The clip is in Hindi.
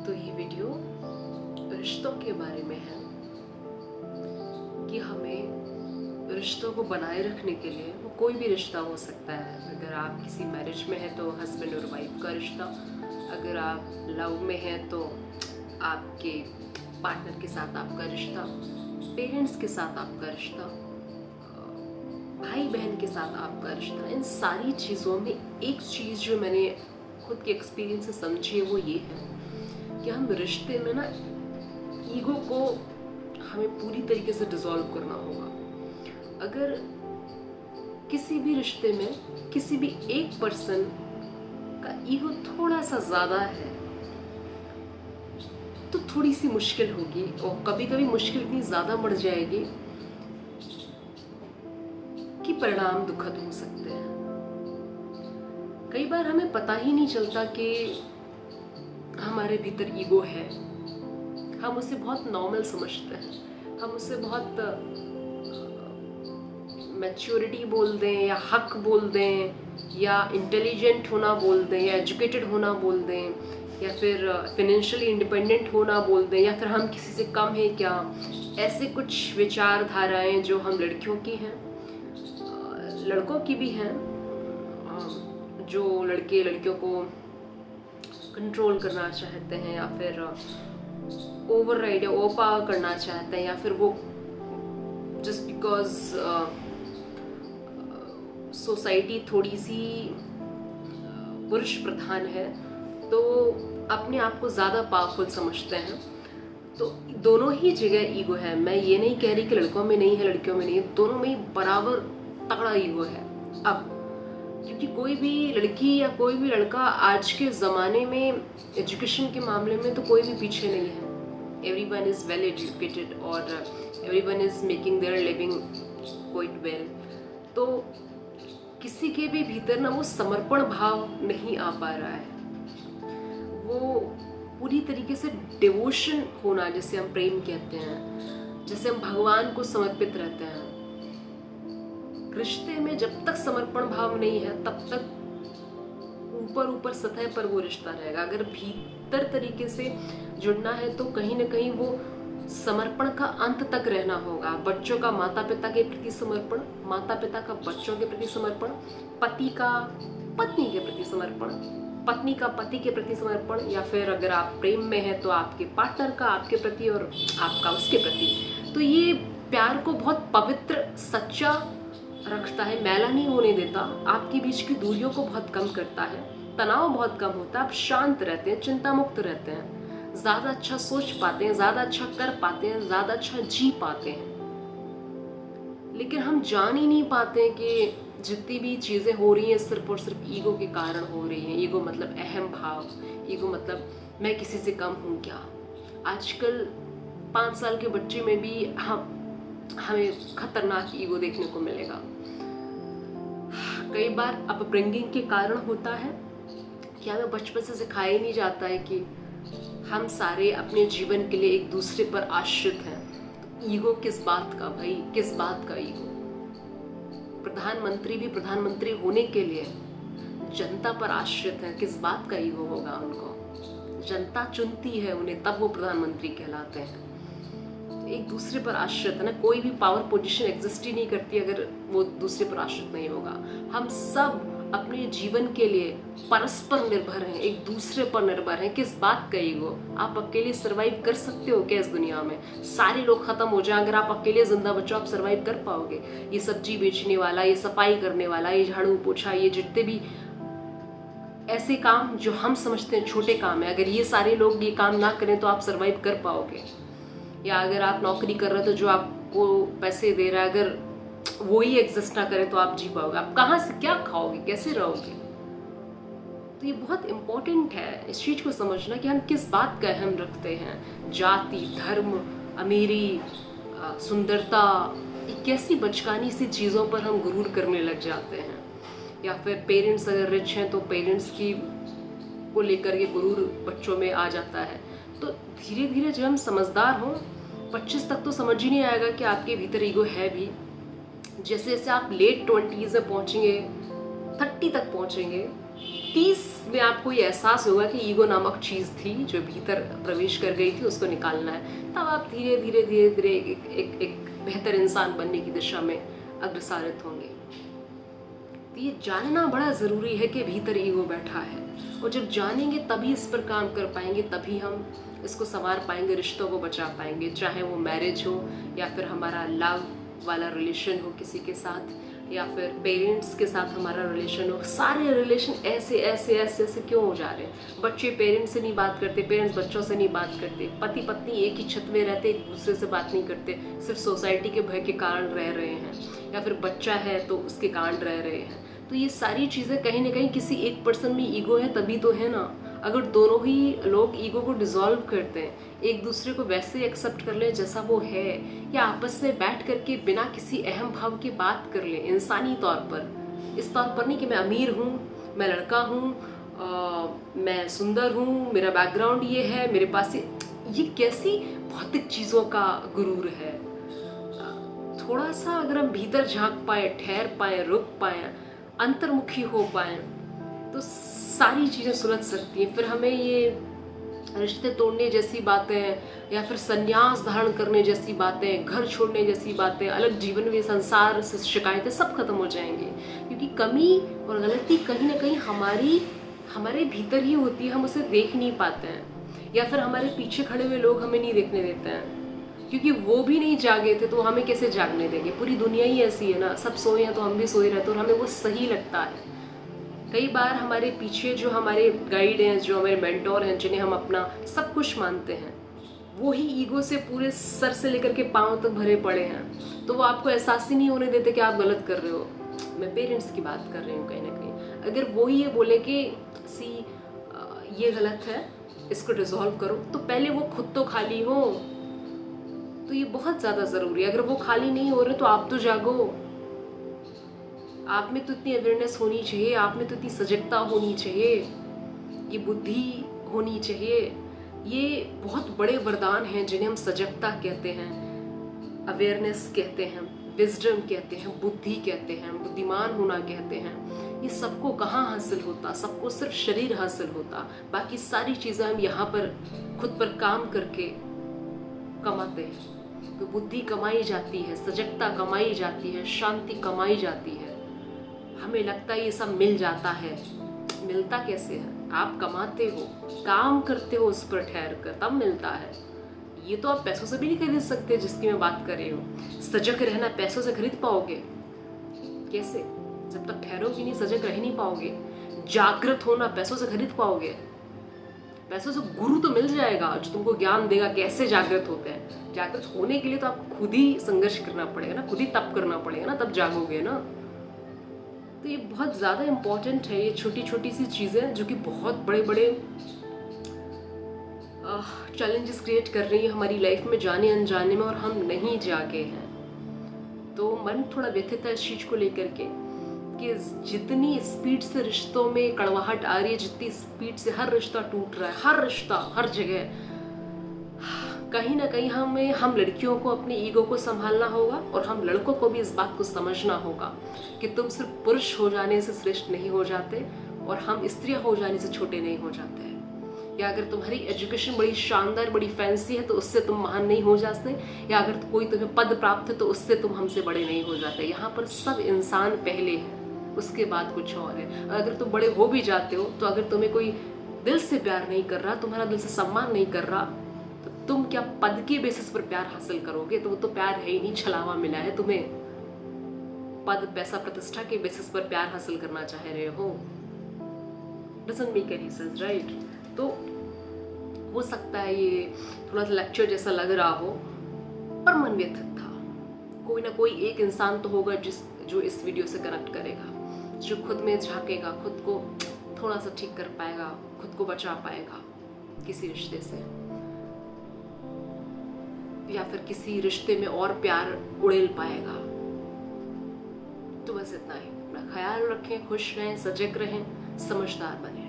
तो ये वीडियो रिश्तों के बारे में है कि हमें रिश्तों को बनाए रखने के लिए, वो कोई भी रिश्ता हो सकता है। अगर आप किसी मैरिज में हैं तो हस्बैंड और वाइफ का रिश्ता, अगर आप लव में हैं तो आपके पार्टनर के साथ आपका रिश्ता, पेरेंट्स के साथ आपका रिश्ता, भाई बहन के साथ आपका रिश्ता। इन सारी चीज़ों में एक चीज़ जो मैंने खुद के एक्सपीरियंस से समझी है वो ये है कि हम रिश्ते में ना ईगो को हमें पूरी तरीके से डिसॉल्व करना होगा। अगर किसी भी रिश्ते में किसी भी एक पर्सन का ईगो थोड़ा सा ज़्यादा है तो थोड़ी सी मुश्किल होगी, और कभी कभी मुश्किल इतनी ज़्यादा बढ़ जाएगी कि परिणाम दुखद हो सकते हैं। कई बार हमें पता ही नहीं चलता कि हमारे भीतर ईगो है। हम उसे बहुत नॉर्मल समझते हैं, हम उसे बहुत मैच्योरिटी बोल दें या हक बोल दें या इंटेलिजेंट होना बोल दें या एजुकेटेड होना बोल दें या फिर फाइनेंशियली इंडिपेंडेंट होना बोल दें या फिर हम किसी से कम हैं क्या। ऐसे कुछ विचारधाराएं जो हम लड़कियों की हैं, लड़कों की भी हैं, जो लड़के लड़कियों को कंट्रोल करना चाहते हैं या फिर ओवर राइड या ओवर करना चाहते हैं, या फिर वो जस्ट बिकॉज सोसाइटी थोड़ी सी पुरुष प्रधान है तो अपने आप को ज़्यादा पावरफुल समझते हैं। तो दोनों ही जगह ईगो है। मैं ये नहीं कह रही कि लड़कों में नहीं है लड़कियों में नहीं है, दोनों में ही बराबर तगड़ा ईगो है। अब क्योंकि कोई भी लड़की या कोई भी लड़का आज के ज़माने में एजुकेशन के मामले में तो कोई भी पीछे नहीं है। एवरीवन इज़ वेल एजुकेटेड और everyone is making their living quite well. तो किसी के भी भीतर ना वो समर्पण भाव नहीं आ पा रहा है, वो पूरी तरीके से डिवोशन होना, जैसे हम प्रेम कहते हैं, जैसे हम भगवान को समर्पित रहते हैं। रिश्ते में जब तक समर्पण भाव नहीं है तब तक ऊपर ऊपर सतह पर वो रिश्ता रहेगा। अगर भीतर तरीके से जुड़ना है तो कहीं ना कहीं वो समर्पण का अंत तक रहना होगा। बच्चों का माता पिता के प्रति समर्पण, माता पिता का बच्चों के प्रति समर्पण, पति का पत्नी के प्रति समर्पण, पत्नी का पति के प्रति समर्पण, या फिर अगर आप प्रेम में हैं तो आपके पार्टनर का आपके प्रति और आपका उसके प्रति। तो ये प्यार को बहुत पवित्र सच्चा रखता है, मैला नहीं होने देता, आपके बीच की दूरियों को बहुत कम करता है, तनाव बहुत कम होता है, आप शांत रहते हैं, चिंता मुक्त रहते हैं, ज़्यादा अच्छा सोच पाते हैं, ज़्यादा अच्छा कर पाते हैं, ज़्यादा अच्छा जी पाते हैं। लेकिन हम जान ही नहीं पाते कि जितनी भी चीज़ें हो रही हैं सिर्फ और सिर्फ ईगो के कारण हो रही हैं। ईगो मतलब अहम भाव, ईगो मतलब मैं किसी से कम हूँ क्या। आजकल 5 साल के बच्चे में भी हमें खतरनाक ईगो देखने को मिलेगा। कई बार अपब्रिंगिंग के कारण होता है कि हमें बचपन से सिखाया ही नहीं जाता है कि हम सारे अपने जीवन के लिए एक दूसरे पर आश्रित हैं। ईगो किस बात का भाई, किस बात का ईगो। प्रधानमंत्री भी प्रधानमंत्री होने के लिए जनता पर आश्रित है, किस बात का ईगो होगा उनको। जनता चुनती है उन्हें, तब वो प्रधानमंत्री कहलाते हैं। एक दूसरे पर आश्रित है ना, कोई भी पावर पोजीशन एग्जिस्ट ही नहीं करती अगर वो दूसरे पर आश्रित नहीं होगा। हम सब अपने जीवन के लिए परस्पर निर्भर हैं, एक दूसरे पर निर्भर हैं। किस बात का ईगो। आप अकेले सरवाइव कर सकते हो क्या इस दुनिया में? सारे लोग खत्म हो जाएं, अगर आप अकेले जिंदा बचो आप सरवाइव कर पाओगे? ये सब्जी बेचने वाला, ये सफाई करने वाला, ये झाड़ू पोछा, ये जितने भी ऐसे काम जो हम समझते हैं छोटे काम है, अगर ये सारे लोग ये काम ना करें तो आप सरवाइव कर पाओगे? या अगर आप नौकरी कर रहे हो तो जो आपको पैसे दे रहा है अगर वो ही एग्जिस्ट ना करे तो आप जी पाओगे? आप कहाँ से क्या खाओगे, कैसे रहोगे? तो ये बहुत इम्पोर्टेंट है इस चीज़ को समझना कि हम किस बात का अहम रखते हैं। जाति, धर्म, अमीरी, सुंदरता, ये कैसी बचकानी सी चीज़ों पर हम गुरूर करने लग जाते हैं। या फिर पेरेंट्स अगर रिच हैं तो पेरेंट्स की को लेकर ये गुरूर बच्चों में आ जाता है। तो धीरे धीरे जब हम समझदार हों, 25 तक तो समझ ही नहीं आएगा कि आपके भीतर ईगो है भी। जैसे जैसे आप लेट 20s में पहुँचेंगे, 30 तक पहुँचेंगे, 30 में आपको ये एहसास होगा कि ईगो नामक चीज़ थी जो भीतर प्रवेश कर गई थी, उसको निकालना है। तब आप धीरे धीरे धीरे धीरे एक बेहतर इंसान बनने की दिशा में अग्रसरित होंगे। तो ये जानना बड़ा ज़रूरी है कि भीतर ईगो बैठा है, और जब जानेंगे तभी इस पर काम कर पाएंगे, तभी हम इसको संवार पाएंगे, रिश्तों को बचा पाएंगे, चाहे वो मैरिज हो या फिर हमारा लव वाला रिलेशन हो किसी के साथ, या फिर पेरेंट्स के साथ हमारा रिलेशन हो। सारे रिलेशन ऐसे ऐसे ऐसे ऐसे क्यों हो जा रहे हैं? बच्चे पेरेंट्स से नहीं बात करते, पेरेंट्स बच्चों से नहीं बात करते, पति पत्नी एक ही छत में रहते, एक दूसरे से बात नहीं करते, सिर्फ सोसाइटी के भय के कारण रह रहे हैं, या फिर बच्चा है तो उसके कारण रह रहे हैं। तो ये सारी चीज़ें कहीं ना कहीं किसी एक पर्सन में ईगो है तभी तो है ना। अगर दोनों ही लोग ईगो को डिसॉल्व करते हैं, एक दूसरे को वैसे एक्सेप्ट कर ले जैसा वो है, या आपस में बैठ करके बिना किसी अहम भाव की बात कर ले इंसानी तौर पर, इस तौर पर नहीं कि मैं अमीर हूँ, मैं लड़का हूँ, मैं सुंदर हूँ, मेरा बैकग्राउंड ये है, मेरे पास ये कैसी भौतिक चीज़ों का गुरूर है। थोड़ा सा अगर हम भीतर झांक पाए, ठहर पाए, रुक पाए, अंतर्मुखी हो पाए, तो सारी चीज़ें सुलझ सकती हैं। फिर हमें ये रिश्ते तोड़ने जैसी बातें, या फिर संन्यास धारण करने जैसी बातें, घर छोड़ने जैसी बातें, अलग जीवन में संसार से शिकायतें सब खत्म हो जाएंगी। क्योंकि कमी और गलती कहीं ना कहीं हमारे भीतर ही होती है, हम उसे देख नहीं पाते हैं, या फिर हमारे पीछे खड़े हुए लोग हमें नहीं देखने देते हैं, क्योंकि वो भी नहीं जागे थे तो हमें कैसे जागने देंगे। पूरी दुनिया ही ऐसी है ना, सब सोए हैं तो हम भी सोए रहते हैं, और हमें वो सही लगता है। कई बार हमारे पीछे जो हमारे गाइड हैं, जो हमारे मेंटोर हैं, जिन्हें हम अपना सब कुछ मानते हैं, वो ही ईगो से पूरे सर से लेकर के पांव तक भरे पड़े हैं, तो वो आपको एहसास ही नहीं होने देते कि आप गलत कर रहे हो। मैं पेरेंट्स की बात कर रही हूँ कहीं ना कहीं। अगर वो ही ये बोले कि ये गलत है, इसको डिसॉल्व करो, तो पहले वो खुद तो खाली हो। तो ये बहुत ज़्यादा ज़रूरी है। अगर वो खाली नहीं हो रहे तो आप तो जागो। आप में तो इतनी अवेयरनेस होनी चाहिए, आप में तो इतनी सजगता होनी चाहिए, ये बुद्धि होनी चाहिए। ये बहुत बड़े वरदान हैं जिन्हें हम सजगता कहते हैं, अवेयरनेस कहते हैं, विजडम कहते हैं, बुद्धि कहते हैं, बुद्धिमान होना कहते हैं। ये सबको कहाँ हासिल होता? सबको सिर्फ शरीर हासिल होता। बाकी सारी चीज़ें हम यहाँ पर खुद पर काम करके कमाते हैं। तो बुद्धि कमाई जाती है, सजगता कमाई जाती है, शांति कमाई जाती है। हमें लगता है ये सब मिल जाता है, मिलता कैसे है? आप कमाते हो, काम करते हो उस पर ठहर कर, तब मिलता है। ये तो आप पैसों से भी नहीं खरीद सकते, जिसकी मैं बात कर रही हूँ। सजग रहना पैसों से खरीद पाओगे कैसे? जब तक ठहरोगे नहीं, सजग रह नहीं पाओगे। जागृत होना पैसों से खरीद पाओगे? पैसों से गुरु तो मिल जाएगा जो तुमको ज्ञान देगा कैसे जागृत होते हैं। जागृत होने के लिए तो आपको खुद ही संघर्ष करना पड़ेगा ना, खुद ही तप करना पड़ेगा ना, तब जागोगे ना। तो ये बहुत ज़्यादा इम्पोर्टेंट है, ये छोटी छोटी सी चीज़ें जो कि बहुत बड़े बड़े चैलेंजेस क्रिएट कर रही है हमारी लाइफ में, जाने अनजाने में, और हम नहीं जागे हैं। तो मन थोड़ा व्यथित है इस चीज़ को लेकर के कि जितनी स्पीड से रिश्तों में कड़वाहट आ रही है, जितनी स्पीड से हर रिश्ता टूट रहा है, हर रिश्ता हर जगह, कहीं ना कहीं हम लड़कियों को अपने ईगो को संभालना होगा, और हम लड़कों को भी इस बात को समझना होगा कि तुम सिर्फ पुरुष हो जाने से श्रेष्ठ नहीं हो जाते, और हम स्त्रियां हो जाने से छोटे नहीं हो जाते हैं। या अगर तुम्हारी एजुकेशन बड़ी शानदार, बड़ी फैंसी है तो उससे तुम महान नहीं हो जाते, या अगर कोई तुम्हें पद प्राप्त है तो उससे तुम हमसे बड़े नहीं हो जाते। यहाँ पर सब इंसान पहले है, उसके बाद कुछ और है। अगर तुम बड़े हो भी जाते हो तो अगर तुम्हें कोई दिल से प्यार नहीं कर रहा, तुम्हारा दिल से सम्मान नहीं कर रहा, तो तुम क्या पद के बेसिस पर प्यार हासिल करोगे? तो वो तो प्यार है ही नहीं, छलावा मिला है तुम्हें। पद, पैसा, प्रतिष्ठा के बेसिस पर प्यार हासिल करना चाह रहे हो, doesn't make any sense, right? तो हो सकता है ये थोड़ा सा लेक्चर जैसा लग रहा हो, पर मन व्यथित था। कोई ना कोई एक इंसान तो होगा जो इस वीडियो से कनेक्ट करेगा, जो खुद में झांकेगा, खुद को थोड़ा सा ठीक कर पाएगा, खुद को बचा पाएगा किसी रिश्ते से, या फिर किसी रिश्ते में और प्यार उड़ेल पाएगा। तो बस इतना ही। अपना ख्याल रखें, खुश रहें, सजग रहें, समझदार बने।